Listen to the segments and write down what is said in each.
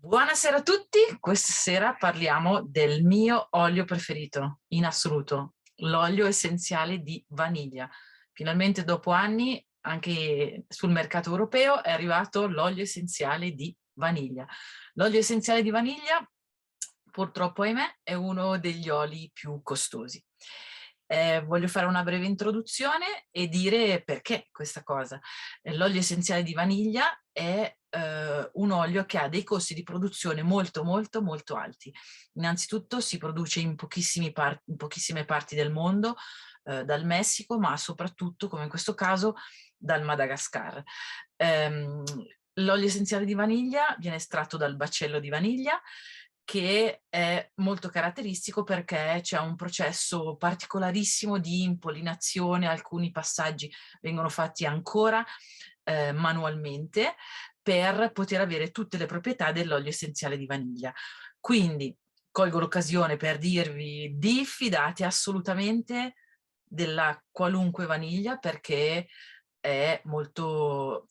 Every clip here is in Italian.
Buonasera a tutti, questa sera parliamo del mio olio preferito in assoluto, l'olio essenziale di vaniglia. Finalmente dopo anni anche sul mercato europeo è arrivato l'olio essenziale di vaniglia. L'olio essenziale di vaniglia, purtroppo ahimè, è uno degli oli più costosi. Voglio fare una breve introduzione e dire perché questa cosa. L'olio essenziale di vaniglia è un olio che ha dei costi di produzione molto alti. Innanzitutto si produce in pochissime parti del mondo, dal Messico, ma soprattutto, come in questo caso, dal Madagascar. Ehm, L'olio essenziale di vaniglia viene estratto dal baccello di vaniglia, che è molto caratteristico perché c'è un processo particolarissimo di impollinazione, alcuni passaggi vengono fatti ancora manualmente per poter avere tutte le proprietà dell'olio essenziale di vaniglia. Quindi colgo l'occasione per dirvi: diffidate assolutamente della qualunque vaniglia, perché è molto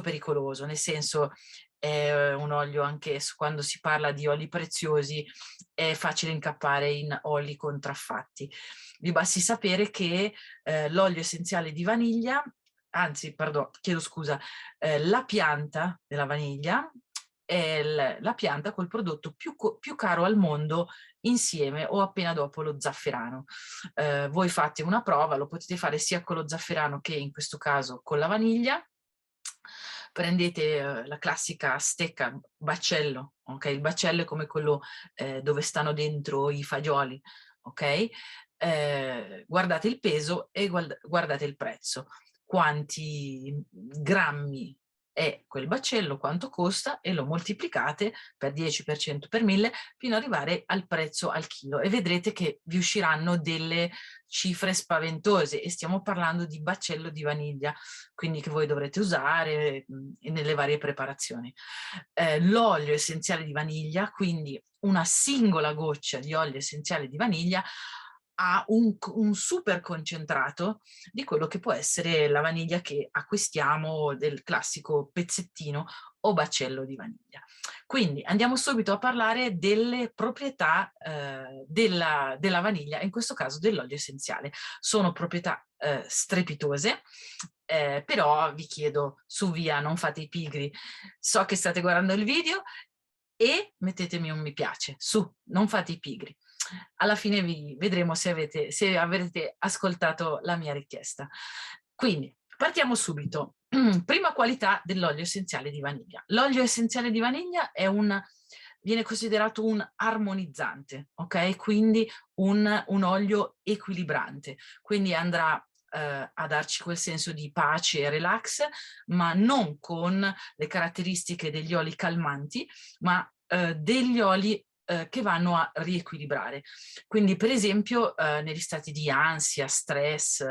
pericoloso, nel senso è un olio, anche quando si parla di oli preziosi è facile incappare in oli contraffatti. Vi basti sapere che l'olio essenziale di vaniglia, anzi, pardon, chiedo scusa, la pianta della vaniglia è la pianta col prodotto più caro al mondo, insieme o appena dopo lo zafferano. Voi fate una prova, lo potete fare sia con lo zafferano che in questo caso con la vaniglia. Prendete la classica stecca, baccello, ok? Il baccello è come quello dove stanno dentro i fagioli, ok? Guardate il peso e guardate il prezzo, quanti grammi è quel baccello, quanto costa, e lo moltiplicate per 10, per 100, per 1000, fino ad arrivare al prezzo al chilo, e vedrete che vi usciranno delle cifre spaventose, e stiamo parlando di baccello di vaniglia, quindi che voi dovrete usare nelle varie preparazioni. L'olio essenziale di vaniglia, quindi una singola goccia di olio essenziale di vaniglia, ha un super concentrato di quello che può essere la vaniglia che acquistiamo, del classico pezzettino o baccello di vaniglia. Quindi andiamo subito a parlare delle proprietà della vaniglia, in questo caso dell'olio essenziale. Sono proprietà strepitose, però vi chiedo, su via, non fate i pigri. So che state guardando il video e mettetemi un mi piace, su, non fate i pigri. Alla fine vedremo se avrete ascoltato la mia richiesta. Quindi partiamo subito. Prima qualità dell'olio essenziale di vaniglia. L'olio essenziale di vaniglia viene considerato un armonizzante, ok? Quindi un olio equilibrante, quindi andrà a darci quel senso di pace e relax, ma non con le caratteristiche degli oli calmanti, ma degli oli che vanno a riequilibrare. Quindi, per esempio, negli stati di ansia, stress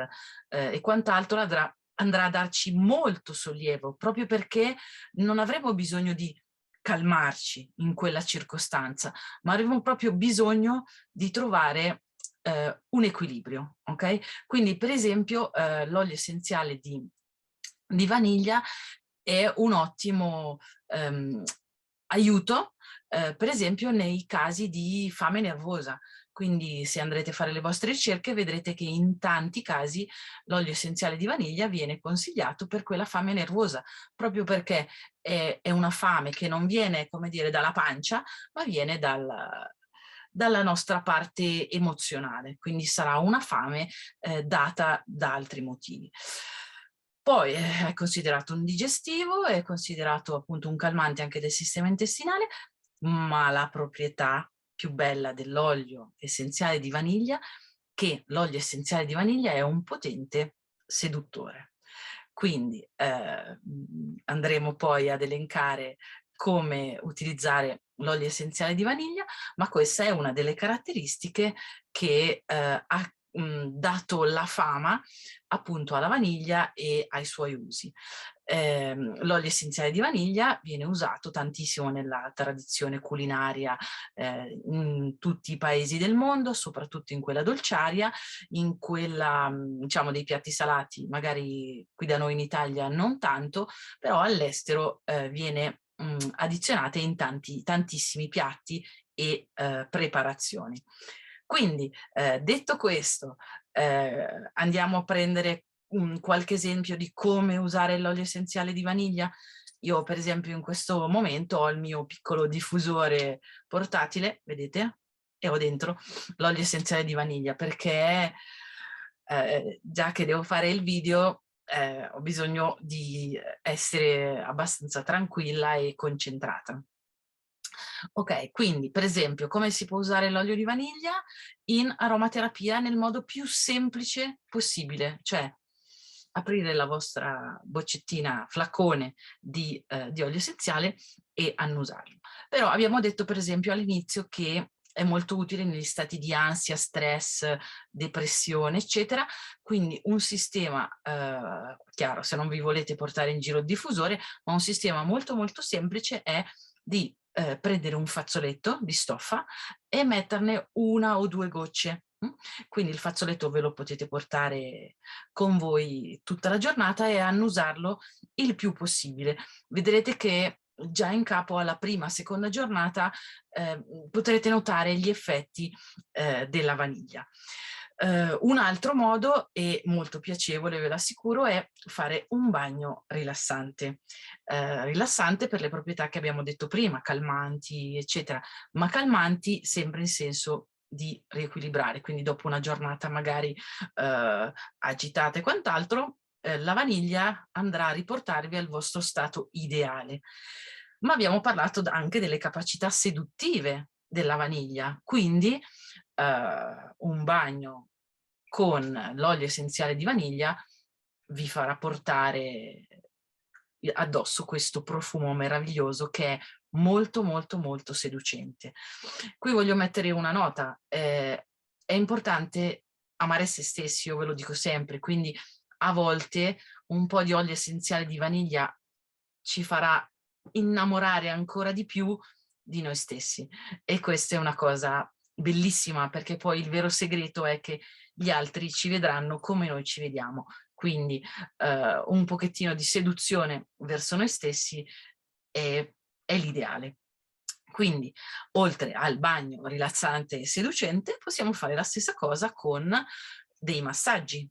e quant'altro andrà a darci molto sollievo, proprio perché non avremo bisogno di calmarci in quella circostanza, ma avremo proprio bisogno di trovare un equilibrio, ok? Quindi, per esempio, l'olio essenziale di vaniglia è un ottimo aiuto, per esempio nei casi di fame nervosa. Quindi se andrete a fare le vostre ricerche vedrete che in tanti casi l'olio essenziale di vaniglia viene consigliato per quella fame nervosa, proprio perché è una fame che non viene, come dire, dalla pancia, ma viene dalla nostra parte emozionale, quindi sarà una fame data da altri motivi. Poi è considerato un digestivo, è considerato appunto un calmante anche del sistema intestinale, ma la proprietà più bella dell'olio essenziale di vaniglia, che l'olio essenziale di vaniglia è un potente seduttore. Quindi andremo poi ad elencare come utilizzare l'olio essenziale di vaniglia, ma questa è una delle caratteristiche che ha dato la fama appunto alla vaniglia e ai suoi usi. L'olio essenziale di vaniglia viene usato tantissimo nella tradizione culinaria in tutti i paesi del mondo, soprattutto in quella dolciaria, in quella, diciamo, dei piatti salati, magari qui da noi in Italia non tanto, però all'estero viene addizionate in tantissimi piatti e preparazioni. Quindi, detto questo, andiamo a prendere qualche esempio di come usare l'olio essenziale di vaniglia. Io per esempio in questo momento ho il mio piccolo diffusore portatile, vedete? E ho dentro l'olio essenziale di vaniglia perché già che devo fare il video ho bisogno di essere abbastanza tranquilla e concentrata. Ok, quindi per esempio come si può usare l'olio di vaniglia in aromaterapia nel modo più semplice possibile, cioè aprire la vostra boccettina, flacone di olio essenziale e annusarlo. Però abbiamo detto per esempio all'inizio che è molto utile negli stati di ansia, stress, depressione, eccetera, quindi un sistema, chiaro, se non vi volete portare in giro il diffusore, ma un sistema molto molto semplice è di prendere un fazzoletto di stoffa e metterne 1 o 2 gocce. Quindi il fazzoletto ve lo potete portare con voi tutta la giornata e annusarlo il più possibile. Vedrete che già in capo alla prima, seconda giornata potrete notare gli effetti della vaniglia. Un altro modo, e molto piacevole ve l'assicuro, è fare un bagno rilassante. Rilassante per le proprietà che abbiamo detto prima, calmanti, eccetera, ma calmanti sempre in senso di riequilibrare, quindi dopo una giornata magari agitata e quant'altro, la vaniglia andrà a riportarvi al vostro stato ideale. Ma abbiamo parlato anche delle capacità seduttive della vaniglia, quindi un bagno con l'olio essenziale di vaniglia vi farà portare addosso questo profumo meraviglioso che è molto molto molto seducente. Qui voglio mettere una nota, è importante amare se stessi, io ve lo dico sempre, quindi a volte un po' di olio essenziale di vaniglia ci farà innamorare ancora di più di noi stessi e questa è una cosa bellissima perché poi il vero segreto è che gli altri ci vedranno come noi ci vediamo, quindi un pochettino di seduzione verso noi stessi è l'ideale. Quindi, oltre al bagno rilassante e seducente, possiamo fare la stessa cosa con dei massaggi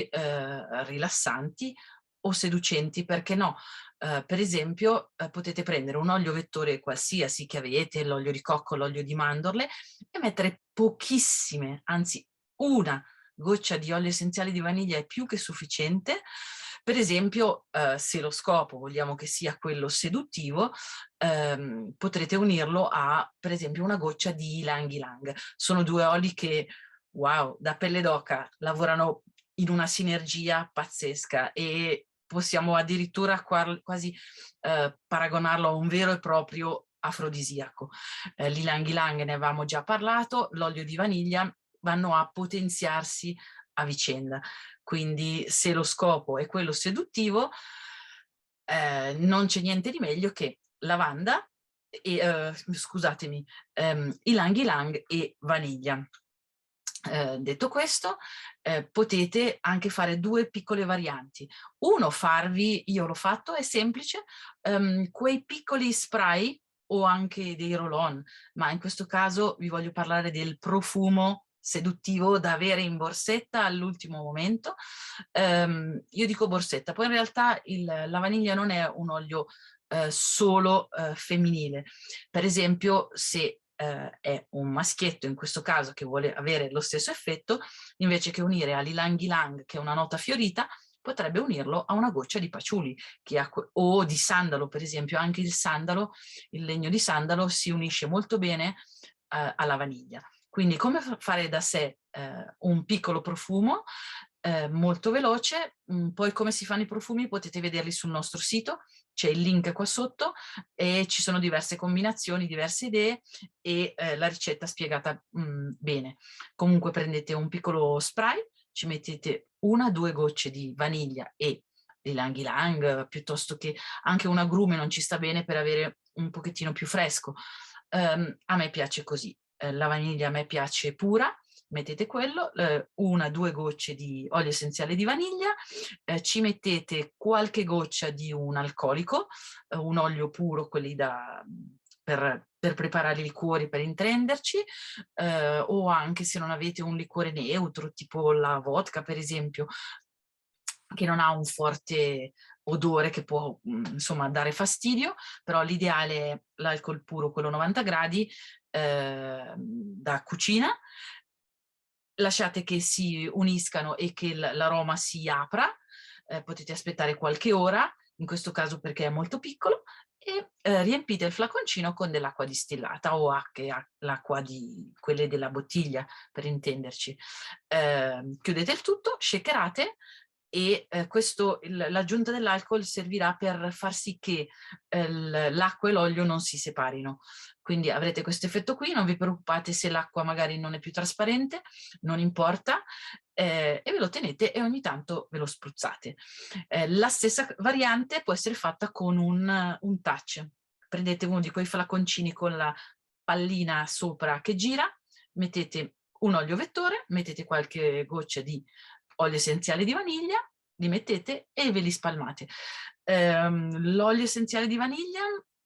rilassanti o seducenti, perché no? Per esempio, potete prendere un olio vettore qualsiasi che avete, l'olio di cocco, l'olio di mandorle, e mettere pochissime, anzi una goccia di olio essenziale di vaniglia è più che sufficiente. Per esempio, se lo scopo vogliamo che sia quello seduttivo, potrete unirlo a, per esempio, una goccia di ylang ylang. Sono 2 oli che, wow, da pelle d'oca, lavorano in una sinergia pazzesca e possiamo addirittura quasi paragonarlo a un vero e proprio afrodisiaco. L'ylang ylang ne avevamo già parlato, l'olio di vaniglia vanno a potenziarsi a vicenda. Quindi se lo scopo è quello seduttivo, non c'è niente di meglio che lavanda, e, scusatemi, ylang ylang e vaniglia. Detto questo, potete anche fare 2 piccole varianti. Uno, io l'ho fatto, è semplice, quei piccoli spray o anche dei roll-on, ma in questo caso vi voglio parlare del profumo seduttivo da avere in borsetta all'ultimo momento. Io dico borsetta, poi in realtà la vaniglia non è un olio solo femminile. Per esempio, se è un maschietto in questo caso che vuole avere lo stesso effetto, invece che unire all'ylang ylang, che è una nota fiorita, potrebbe unirlo a una goccia di patchouli o di sandalo, per esempio. Anche il sandalo, il legno di sandalo si unisce molto bene alla vaniglia. Quindi come fare da sé un piccolo profumo molto veloce. Poi come si fanno i profumi potete vederli sul nostro sito, c'è il link qua sotto e ci sono diverse combinazioni, diverse idee e la ricetta spiegata bene. Comunque prendete un piccolo spray, ci mettete 1-2 gocce di vaniglia e ylang ylang, piuttosto che anche un agrume non ci sta bene per avere un pochettino più fresco. A me piace così, la vaniglia a me piace pura, mettete quello, 1-2 gocce di olio essenziale di vaniglia, ci mettete qualche goccia di un alcolico, un olio puro, quelli per preparare i liquori, per intenderci, o anche se non avete un liquore neutro, tipo la vodka per esempio, che non ha un forte odore che può insomma dare fastidio, però l'ideale è l'alcol puro, quello 90 gradi, da cucina. Lasciate che si uniscano e che l'aroma si apra, potete aspettare qualche ora, in questo caso perché è molto piccolo, e riempite il flaconcino con dell'acqua distillata o anche l'acqua di quelle della bottiglia, per intenderci. Chiudete il tutto, shakerate e l'aggiunta dell'alcol servirà per far sì che l'acqua e l'olio non si separino. Quindi avrete questo effetto qui, non vi preoccupate se l'acqua magari non è più trasparente, non importa, e ve lo tenete e ogni tanto ve lo spruzzate. La stessa variante può essere fatta con un touch. Prendete uno di quei flaconcini con la pallina sopra che gira, mettete un olio vettore, mettete qualche goccia di olio essenziale di vaniglia, li mettete e ve li spalmate. L'olio essenziale di vaniglia,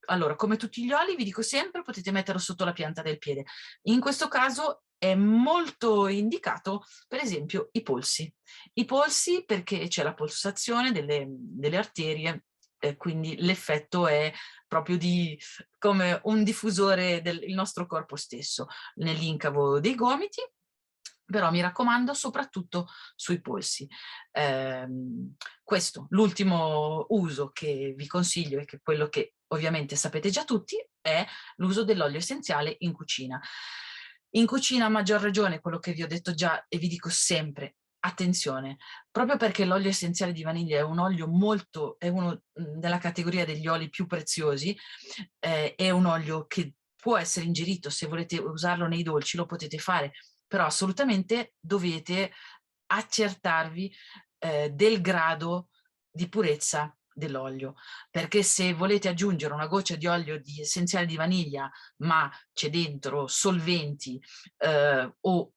allora, come tutti gli oli, vi dico sempre, potete metterlo sotto la pianta del piede. In questo caso è molto indicato, per esempio, i polsi. I polsi perché c'è la polsazione delle arterie, quindi l'effetto è proprio come un diffusore del nostro corpo stesso, nell'incavo dei gomiti, però mi raccomando soprattutto sui polsi. Questo, l'ultimo uso che vi consiglio e che è quello che ovviamente sapete già tutti, è l'uso dell'olio essenziale in cucina. In cucina a maggior ragione, quello che vi ho detto già e vi dico sempre, attenzione, proprio perché l'olio essenziale di vaniglia è un olio è uno della categoria degli oli più preziosi, è un olio che può essere ingerito, se volete usarlo nei dolci lo potete fare, però assolutamente dovete accertarvi del grado di purezza dell'olio, perché se volete aggiungere una goccia di olio di essenziale di vaniglia ma c'è dentro solventi o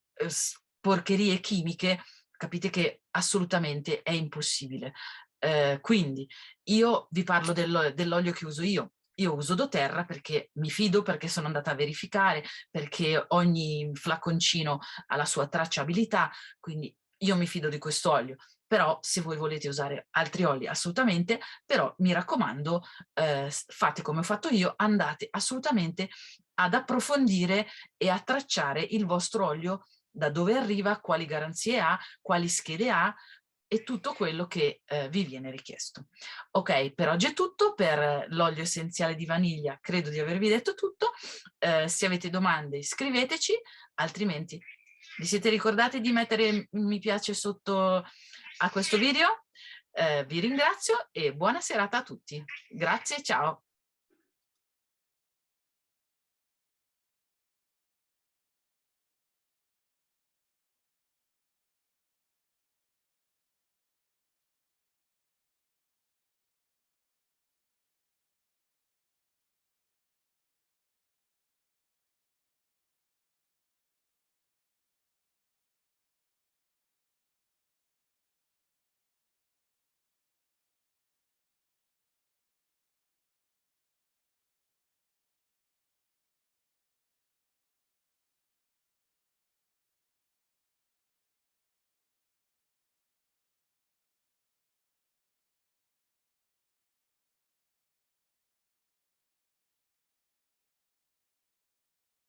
porcherie chimiche, capite che assolutamente è impossibile. Quindi io vi parlo dell'olio che uso io. Io uso doTERRA perché mi fido, perché sono andata a verificare, perché ogni flaconcino ha la sua tracciabilità, quindi io mi fido di questo olio. Però se voi volete usare altri oli assolutamente, però mi raccomando, fate come ho fatto io, andate assolutamente ad approfondire e a tracciare il vostro olio, da dove arriva, quali garanzie ha, quali schede ha e tutto quello che vi viene richiesto. Ok, per oggi è tutto, per l'olio essenziale di vaniglia credo di avervi detto tutto, se avete domande scriveteci, altrimenti vi siete ricordati di mettere mi piace sotto a questo video? Vi ringrazio e buona serata a tutti. Grazie, ciao!